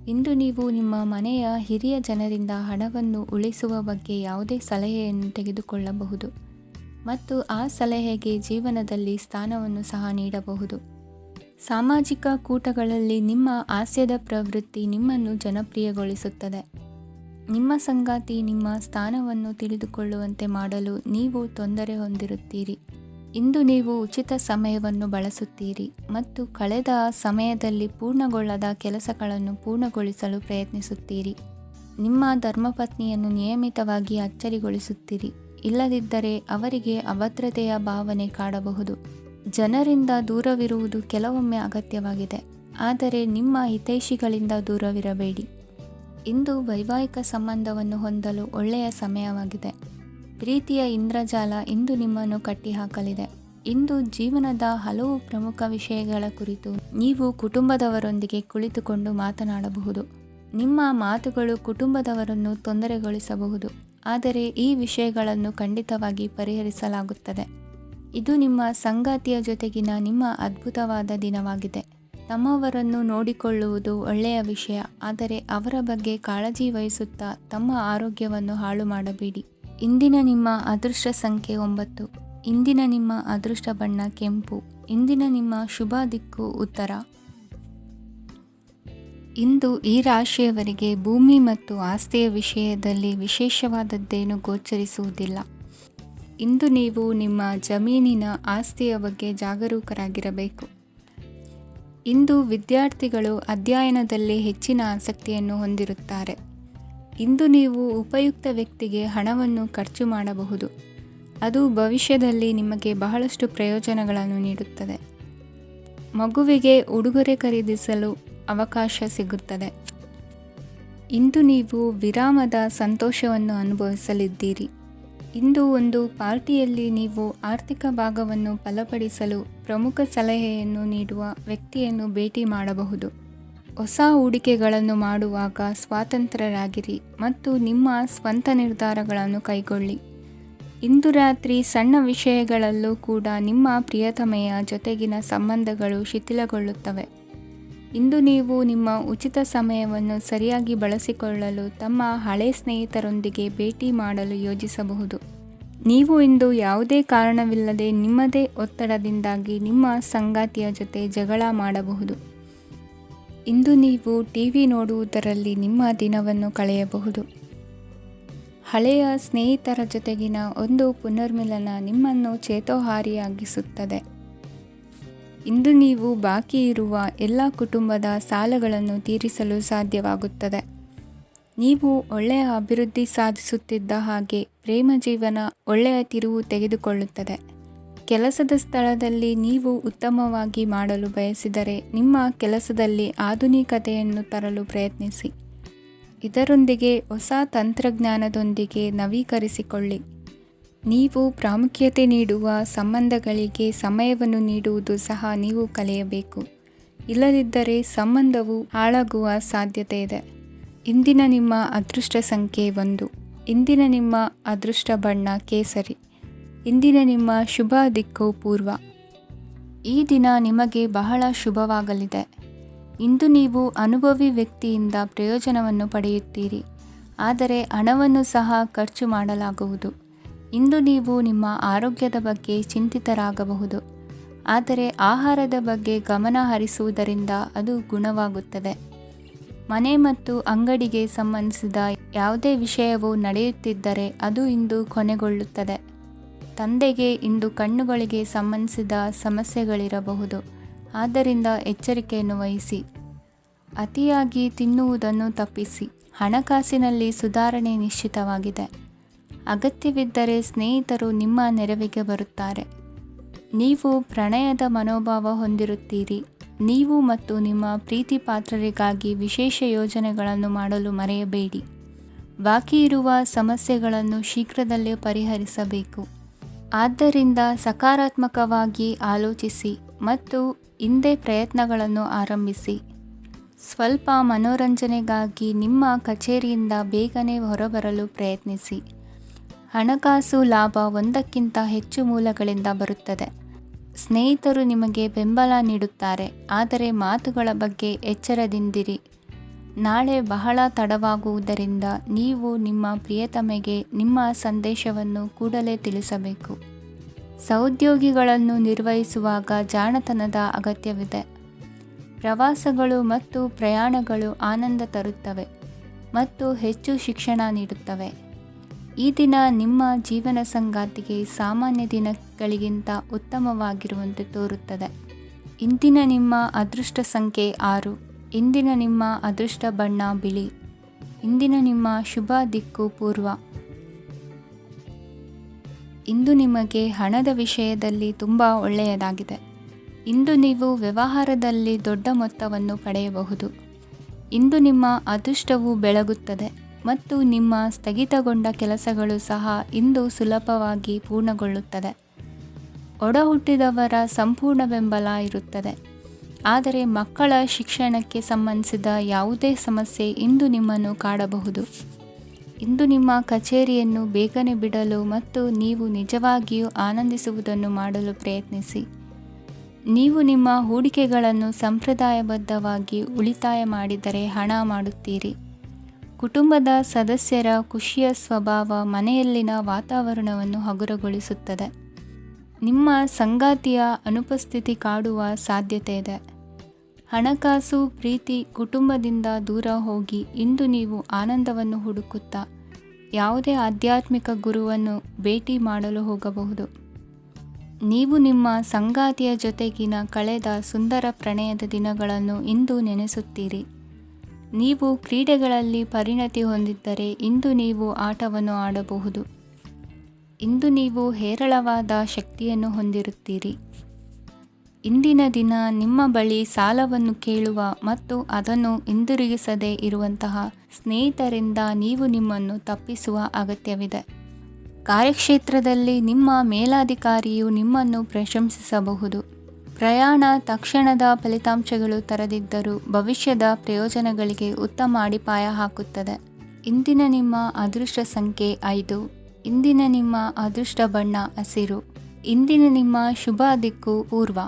ಇಂದು ನೀವು ನಿಮ್ಮ ಮನೆಯ ಹಿರಿಯ ಜನರಿಂದ ಹಣವನ್ನು ಉಳಿಸುವ ಬಗ್ಗೆ ಯಾವುದೇ ಸಲಹೆಯನ್ನು ತೆಗೆದುಕೊಳ್ಳಬಹುದು ಮತ್ತು ಆ ಸಲಹೆಗೆ ಜೀವನದಲ್ಲಿ ಸ್ಥಾನವನ್ನು ಸಹ ನೀಡಬಹುದು. ಸಾಮಾಜಿಕ ಕೂಟಗಳಲ್ಲಿ ನಿಮ್ಮ ಹಾಸ್ಯದ ಪ್ರವೃತ್ತಿ ನಿಮ್ಮನ್ನು ಜನಪ್ರಿಯಗೊಳಿಸುತ್ತದೆ. ನಿಮ್ಮ ಸಂಗಾತಿ ನಿಮ್ಮ ಸ್ಥಾನವನ್ನು ತಿಳಿದುಕೊಳ್ಳುವಂತೆ ಮಾಡಲು ನೀವು ತೊಂದರೆ ಹೊಂದಿರುತ್ತೀರಿ. ಇಂದು ನೀವು ಉಚಿತ ಸಮಯವನ್ನು ಬಳಸುತ್ತೀರಿ ಮತ್ತು ಕಳೆದ ಸಮಯದಲ್ಲಿ ಪೂರ್ಣಗೊಳ್ಳದ ಕೆಲಸಗಳನ್ನು ಪೂರ್ಣಗೊಳಿಸಲು ಪ್ರಯತ್ನಿಸುತ್ತೀರಿ. ನಿಮ್ಮ ಧರ್ಮಪತ್ನಿಯನ್ನು ನಿಯಮಿತವಾಗಿ ಅಚ್ಚರಿಗೊಳಿಸುತ್ತೀರಿ. ಇಲ್ಲದಿದ್ದರೆ ಅವರಿಗೆ ಅಭದ್ರತೆಯ ಭಾವನೆ ಕಾಡಬಹುದು. ಜನರಿಂದ ದೂರವಿರುವುದು ಕೆಲವೊಮ್ಮೆ ಅಗತ್ಯವಾಗಿದೆ, ಆದರೆ ನಿಮ್ಮ ಹಿತೈಷಿಗಳಿಂದ ದೂರವಿರಬೇಡಿ. ಇಂದು ವೈವಾಹಿಕ ಸಂಬಂಧವನ್ನು ಹೊಂದಲು ಒಳ್ಳೆಯ ಸಮಯವಾಗಿದೆ. ಪ್ರೀತಿಯ ಇಂದ್ರಜಾಲ ಇಂದು ನಿಮ್ಮನ್ನು ಕಟ್ಟಿಹಾಕಲಿದೆ. ಇಂದು ಜೀವನದ ಹಲವು ಪ್ರಮುಖ ವಿಷಯಗಳ ಕುರಿತು ನೀವು ಕುಟುಂಬದವರೊಂದಿಗೆ ಕುಳಿತುಕೊಂಡು ಮಾತನಾಡಬಹುದು. ನಿಮ್ಮ ಮಾತುಗಳು ಕುಟುಂಬದವರನ್ನು ತೊಂದರೆಗೊಳಿಸಬಹುದು, ಆದರೆ ಈ ವಿಷಯಗಳನ್ನು ಖಂಡಿತವಾಗಿ ಪರಿಹರಿಸಲಾಗುತ್ತದೆ. ಇದು ನಿಮ್ಮ ಸಂಗಾತಿಯ ಜೊತೆಗಿನ ನಿಮ್ಮ ಅದ್ಭುತವಾದ ದಿನವಾಗಿದೆ. ತಮ್ಮವರನ್ನು ನೋಡಿಕೊಳ್ಳುವುದು ಒಳ್ಳೆಯ ವಿಷಯ, ಆದರೆ ಅವರ ಬಗ್ಗೆ ಕಾಳಜಿ ವಹಿಸುತ್ತಾ ತಮ್ಮ ಆರೋಗ್ಯವನ್ನು ಹಾಳು ಮಾಡಬೇಡಿ. ಇಂದಿನ ನಿಮ್ಮ ಅದೃಷ್ಟ ಸಂಖ್ಯೆ 9. ಇಂದಿನ ನಿಮ್ಮ ಅದೃಷ್ಟ ಬಣ್ಣ ಕೆಂಪು. ಇಂದಿನ ನಿಮ್ಮ ಶುಭ ದಿಕ್ಕು ಉತ್ತರ. ಇಂದು ಈ ರಾಶಿಯವರಿಗೆ ಭೂಮಿ ಮತ್ತು ಆಸ್ತಿಯ ವಿಷಯದಲ್ಲಿ ವಿಶೇಷವಾದದ್ದೇನು ಗೋಚರಿಸುವುದಿಲ್ಲ. ಇಂದು ನೀವು ನಿಮ್ಮ ಜಮೀನಿನ ಆಸ್ತಿಯ ಬಗ್ಗೆ ಜಾಗರೂಕರಾಗಿರಬೇಕು. ಇಂದು ವಿದ್ಯಾರ್ಥಿಗಳು ಅಧ್ಯಯನದಲ್ಲಿ ಹೆಚ್ಚಿನ ಆಸಕ್ತಿಯನ್ನು ಹೊಂದಿರುತ್ತಾರೆ. ಇಂದು ನೀವು ಉಪಯುಕ್ತ ವ್ಯಕ್ತಿಗೆ ಹಣವನ್ನು ಖರ್ಚು ಮಾಡಬಹುದು. ಅದು ಭವಿಷ್ಯದಲ್ಲಿ ನಿಮಗೆ ಬಹಳಷ್ಟು ಪ್ರಯೋಜನಗಳನ್ನು ನೀಡುತ್ತದೆ. ಮಗುವಿಗೆ ಉಡುಗೊರೆ ಖರೀದಿಸಲು ಅವಕಾಶ ಸಿಗುತ್ತದೆ. ಇಂದು ನೀವು ವಿರಾಮದ ಸಂತೋಷವನ್ನು ಅನುಭವಿಸಲಿದ್ದೀರಿ. ಇಂದು ಒಂದು ಪಾರ್ಟಿಯಲ್ಲಿ ನೀವು ಆರ್ಥಿಕ ಭಾಗವನ್ನು ಬಲಪಡಿಸಲು ಪ್ರಮುಖ ಸಲಹೆಯನ್ನು ನೀಡುವ ವ್ಯಕ್ತಿಯನ್ನು ಭೇಟಿ ಮಾಡಬಹುದು. ಹೊಸ ಹೂಡಿಕೆಗಳನ್ನು ಮಾಡುವಾಗ ಸ್ವಾತಂತ್ರ್ಯರಾಗಿರಿ ಮತ್ತು ನಿಮ್ಮ ಸ್ವಂತ ನಿರ್ಧಾರಗಳನ್ನು ಕೈಗೊಳ್ಳಿ. ಇಂದು ರಾತ್ರಿ ಸಣ್ಣ ವಿಷಯಗಳಲ್ಲೂ ಕೂಡ ನಿಮ್ಮ ಪ್ರಿಯತಮೆಯ ಜೊತೆಗಿನ ಸಂಬಂಧಗಳು ಶಿಥಿಲಗೊಳ್ಳುತ್ತವೆ. ಇಂದು ನೀವು ನಿಮ್ಮ ಉಚಿತ ಸಮಯವನ್ನು ಸರಿಯಾಗಿ ಬಳಸಿಕೊಳ್ಳಲು ತಮ್ಮ ಹಳೆ ಸ್ನೇಹಿತರೊಂದಿಗೆ ಭೇಟಿ ಮಾಡಲು ಯೋಜಿಸಬಹುದು. ನೀವು ಇಂದು ಯಾವುದೇ ಕಾರಣವಿಲ್ಲದೆ ನಿಮ್ಮದೇ ಒತ್ತಡದಿಂದಾಗಿ ನಿಮ್ಮ ಸಂಗಾತಿಯ ಜೊತೆ ಜಗಳ ಮಾಡಬಹುದು. ಇಂದು ನೀವು ಟಿವಿ ನೋಡುವುದರಲ್ಲಿ ನಿಮ್ಮ ದಿನವನ್ನು ಕಳೆಯಬಹುದು. ಹಳೆಯ ಸ್ನೇಹಿತರ ಜೊತೆಗಿನ ಒಂದು ಪುನರ್ಮಿಲನ ನಿಮ್ಮನ್ನು ಚೇತೋಹಾರಿಯಾಗಿಸುತ್ತದೆ. ಇಂದು ನೀವು ಬಾಕಿ ಇರುವ ಎಲ್ಲ ಕುಟುಂಬದ ಸಾಲಗಳನ್ನು ತೀರಿಸಲು ಸಾಧ್ಯವಾಗುತ್ತದೆ. ನೀವು ಒಳ್ಳೆಯ ಅಭಿವೃದ್ಧಿ ಸಾಧಿಸುತ್ತಿದ್ದ ಹಾಗೆ ಪ್ರೇಮ ಜೀವನ ಒಳ್ಳೆಯ ತಿರುವು ತೆಗೆದುಕೊಳ್ಳುತ್ತದೆ. ಕೆಲಸದ ಸ್ಥಳದಲ್ಲಿ ನೀವು ಉತ್ತಮವಾಗಿ ಮಾಡಲು ಬಯಸಿದರೆ ನಿಮ್ಮ ಕೆಲಸದಲ್ಲಿ ಆಧುನಿಕತೆಯನ್ನು ತರಲು ಪ್ರಯತ್ನಿಸಿ. ಇದರೊಂದಿಗೆ ಹೊಸ ತಂತ್ರಜ್ಞಾನದೊಂದಿಗೆ ನವೀಕರಿಸಿಕೊಳ್ಳಿ. ನೀವು ಪ್ರಾಮುಖ್ಯತೆ ನೀಡುವ ಸಂಬಂಧಗಳಿಗೆ ಸಮಯವನ್ನು ನೀಡುವುದು ಸಹ ನೀವು ಕಲಿಯಬೇಕು. ಇಲ್ಲದಿದ್ದರೆ ಸಂಬಂಧವು ಹಾಳಾಗುವ ಸಾಧ್ಯತೆ ಇದೆ. ಇಂದಿನ ನಿಮ್ಮ ಅದೃಷ್ಟ ಸಂಖ್ಯೆ 1. ಇಂದಿನ ನಿಮ್ಮ ಅದೃಷ್ಟ ಬಣ್ಣ ಕೇಸರಿ. ಇಂದಿನ ನಿಮ್ಮ ಶುಭ ದಿಕ್ಕು ಪೂರ್ವ. ಈ ದಿನ ನಿಮಗೆ ಬಹಳ ಶುಭವಾಗಲಿದೆ. ಇಂದು ನೀವು ಅನುಭವಿ ವ್ಯಕ್ತಿಯಿಂದ ಪ್ರಯೋಜನವನ್ನು ಪಡೆಯುತ್ತೀರಿ, ಆದರೆ ಹಣವನ್ನು ಸಹ ಖರ್ಚು ಮಾಡಲಾಗುವುದು. ಇಂದು ನೀವು ನಿಮ್ಮ ಆರೋಗ್ಯದ ಬಗ್ಗೆ ಚಿಂತಿತರಾಗಬಹುದು, ಆದರೆ ಆಹಾರದ ಬಗ್ಗೆ ಗಮನ ಹರಿಸುವುದರಿಂದ ಅದು ಗುಣವಾಗುತ್ತದೆ. ಮನೆ ಮತ್ತು ಅಂಗಡಿಗೆ ಸಂಬಂಧಿಸಿದ ಯಾವುದೇ ವಿಷಯವು ನಡೆಯುತ್ತಿದ್ದರೆ ಅದು ಇಂದು ಕೊನೆಗೊಳ್ಳುತ್ತದೆ. ತಂದೆಗೆ ಇಂದು ಕಣ್ಣುಗಳಿಗೆ ಸಂಬಂಧಿಸಿದ ಸಮಸ್ಯೆಗಳಿರಬಹುದು, ಆದ್ದರಿಂದ ಎಚ್ಚರಿಕೆಯನ್ನು ವಹಿಸಿ. ಅತಿಯಾಗಿ ತಿನ್ನುವುದನ್ನು ತಪ್ಪಿಸಿ. ಹಣಕಾಸಿನಲ್ಲಿ ಸುಧಾರಣೆ ನಿಶ್ಚಿತವಾಗಿದೆ. ಅಗತ್ಯವಿದ್ದರೆ ಸ್ನೇಹಿತರು ನಿಮ್ಮ ನೆರವಿಗೆ ಬರುತ್ತಾರೆ. ನೀವು ಪ್ರಣಯದ ಮನೋಭಾವ ಹೊಂದಿರುತ್ತೀರಿ. ನೀವು ಮತ್ತು ನಿಮ್ಮ ಪ್ರೀತಿ ಪಾತ್ರರಿಗಾಗಿ ವಿಶೇಷ ಯೋಜನೆಗಳನ್ನು ಮಾಡಲು ಮರೆಯಬೇಡಿ. ಬಾಕಿ ಇರುವ ಸಮಸ್ಯೆಗಳನ್ನು ಶೀಘ್ರದಲ್ಲೇ ಪರಿಹರಿಸಬೇಕು. ಆದ್ದರಿಂದ ಸಕಾರಾತ್ಮಕವಾಗಿ ಆಲೋಚಿಸಿ ಮತ್ತು ಇಂದೇ ಪ್ರಯತ್ನಗಳನ್ನು ಆರಂಭಿಸಿ. ಸ್ವಲ್ಪ ಮನೋರಂಜನೆಗಾಗಿ ನಿಮ್ಮ ಕಚೇರಿಯಿಂದ ಬೇಗನೆ ಹೊರಬರಲು ಪ್ರಯತ್ನಿಸಿ. ಹಣಕಾಸು ಲಾಭ ಒಂದಕ್ಕಿಂತ ಹೆಚ್ಚು ಮೂಲಗಳಿಂದ ಬರುತ್ತದೆ. ಸ್ನೇಹಿತರು ನಿಮಗೆ ಬೆಂಬಲ ನೀಡುತ್ತಾರೆ, ಆದರೆ ಮಾತುಗಳ ಬಗ್ಗೆ ಎಚ್ಚರದಿಂದಿರಿ. ನಾಳೆ ಬಹಳ ತಡವಾಗುವುದರಿಂದ ನೀವು ನಿಮ್ಮ ಪ್ರಿಯತಮೆಗೆ ನಿಮ್ಮ ಸಂದೇಶವನ್ನು ಕೂಡಲೇ ತಿಳಿಸಬೇಕು. ಸಹೋದ್ಯೋಗಿಗಳನ್ನು ನಿರ್ವಹಿಸುವಾಗ ಜಾಣತನದ ಅಗತ್ಯವಿದೆ. ಪ್ರವಾಸಗಳು ಮತ್ತು ಪ್ರಯಾಣಗಳು ಆನಂದ ತರುತ್ತವೆ ಮತ್ತು ಹೆಚ್ಚು ಶಿಕ್ಷಣ ನೀಡುತ್ತವೆ. ಈ ದಿನ ನಿಮ್ಮ ಜೀವನ ಸಂಗಾತಿಗೆ ಸಾಮಾನ್ಯ ದಿನಗಳಿಗಿಂತ ಉತ್ತಮವಾಗಿರುವಂತೆ ತೋರುತ್ತದೆ. ಇಂದಿನ ನಿಮ್ಮ ಅದೃಷ್ಟ ಸಂಖ್ಯೆ 6. ಇಂದಿನ ನಿಮ್ಮ ಅದೃಷ್ಟ ಬಣ್ಣ ಬಿಳಿ. ಇಂದಿನ ನಿಮ್ಮ ಶುಭ ದಿಕ್ಕು ಪೂರ್ವ. ಇಂದು ನಿಮಗೆ ಹಣದ ವಿಷಯದಲ್ಲಿ ತುಂಬ ಒಳ್ಳೆಯದಾಗಿದೆ. ಇಂದು ನೀವು ವ್ಯವಹಾರದಲ್ಲಿ ದೊಡ್ಡ ಮೊತ್ತವನ್ನು ಪಡೆಯಬಹುದು. ಇಂದು ನಿಮ್ಮ ಅದೃಷ್ಟವು ಬೆಳಗುತ್ತದೆ ಮತ್ತು ನಿಮ್ಮ ಸ್ಥಗಿತಗೊಂಡ ಕೆಲಸಗಳು ಸಹ ಇಂದು ಸುಲಭವಾಗಿ ಪೂರ್ಣಗೊಳ್ಳುತ್ತದೆ. ಒಡಹುಟ್ಟಿದವರ ಸಂಪೂರ್ಣ ಬೆಂಬಲ ಇರುತ್ತದೆ, ಆದರೆ ಮಕ್ಕಳ ಶಿಕ್ಷಣಕ್ಕೆ ಸಂಬಂಧಿಸಿದ ಯಾವುದೇ ಸಮಸ್ಯೆ ಇಂದು ನಿಮ್ಮನ್ನು ಕಾಡಬಹುದು. ಇಂದು ನಿಮ್ಮ ಕಚೇರಿಯನ್ನು ಬೇಗನೆ ಬಿಡಲು ಮತ್ತು ನೀವು ನಿಜವಾಗಿಯೂ ಆನಂದಿಸುವುದನ್ನು ಮಾಡಲು ಪ್ರಯತ್ನಿಸಿ. ನೀವು ನಿಮ್ಮ ಹೂಡಿಕೆಗಳನ್ನು ಸಂಪ್ರದಾಯಬದ್ಧವಾಗಿ ಉಳಿತಾಯ ಮಾಡಿದರೆ ಹಣ ಮಾಡುತ್ತೀರಿ. ಕುಟುಂಬದ ಸದಸ್ಯರ ಖುಷಿಯ ಸ್ವಭಾವ ಮನೆಯಲ್ಲಿನ ವಾತಾವರಣವನ್ನು ಹಗುರಗೊಳಿಸುತ್ತದೆ. ನಿಮ್ಮ ಸಂಗಾತಿಯ ಅನುಪಸ್ಥಿತಿ ಕಾಡುವ ಸಾಧ್ಯತೆ ಇದೆ. ಹಣಕಾಸು, ಪ್ರೀತಿ, ಕುಟುಂಬದಿಂದ ದೂರ ಹೋಗಿ ಇಂದು ನೀವು ಆನಂದವನ್ನು ಹುಡುಕುತ್ತಾ ಯಾವುದೇ ಆಧ್ಯಾತ್ಮಿಕ ಗುರುವನ್ನು ಭೇಟಿ ಮಾಡಲು ಹೋಗಬಹುದು. ನೀವು ನಿಮ್ಮ ಸಂಗಾತಿಯ ಜೊತೆಗಿನ ಕಳೆದ ಸುಂದರ ಪ್ರಣಯದ ದಿನಗಳನ್ನು ಇಂದು ನೆನೆಸುತ್ತೀರಿ. ನೀವು ಕ್ರೀಡೆಗಳಲ್ಲಿ ಪರಿಣತಿ ಹೊಂದಿದ್ದರೆ ಇಂದು ನೀವು ಆಟವನ್ನು ಆಡಬಹುದು. ಇಂದು ನೀವು ಹೇರಳವಾದ ಶಕ್ತಿಯನ್ನು ಹೊಂದಿರುತ್ತೀರಿ. ಇಂದಿನ ದಿನ ನಿಮ್ಮ ಬಳಿ ಸಾಲವನ್ನು ಕೇಳುವ ಮತ್ತು ಅದನ್ನು ಹಿಂದಿರುಗಿಸದೇ ಇರುವಂತಹ ಸ್ನೇಹಿತರಿಂದ ನೀವು ನಿಮ್ಮನ್ನು ತಪ್ಪಿಸುವ ಅಗತ್ಯವಿದೆ. ಕಾರ್ಯಕ್ಷೇತ್ರದಲ್ಲಿ ನಿಮ್ಮ ಮೇಲಾಧಿಕಾರಿಯು ನಿಮ್ಮನ್ನು ಪ್ರಶಂಸಿಸಬಹುದು. ಪ್ರಯಾಣ ತಕ್ಷಣದ ಫಲಿತಾಂಶಗಳು ತರದಿದ್ದರೂ ಭವಿಷ್ಯದ ಪ್ರಯೋಜನಗಳಿಗೆ ಉತ್ತಮ ಅಡಿಪಾಯ ಹಾಕುತ್ತದೆ. ಇಂದಿನ ನಿಮ್ಮ ಅದೃಷ್ಟ ಸಂಖ್ಯೆ 5. ಇಂದಿನ ನಿಮ್ಮ ಅದೃಷ್ಟ ಬಣ್ಣ ಹಸಿರು. ಇಂದಿನ ನಿಮ್ಮ ಶುಭ ದಿಕ್ಕು ಪೂರ್ವ.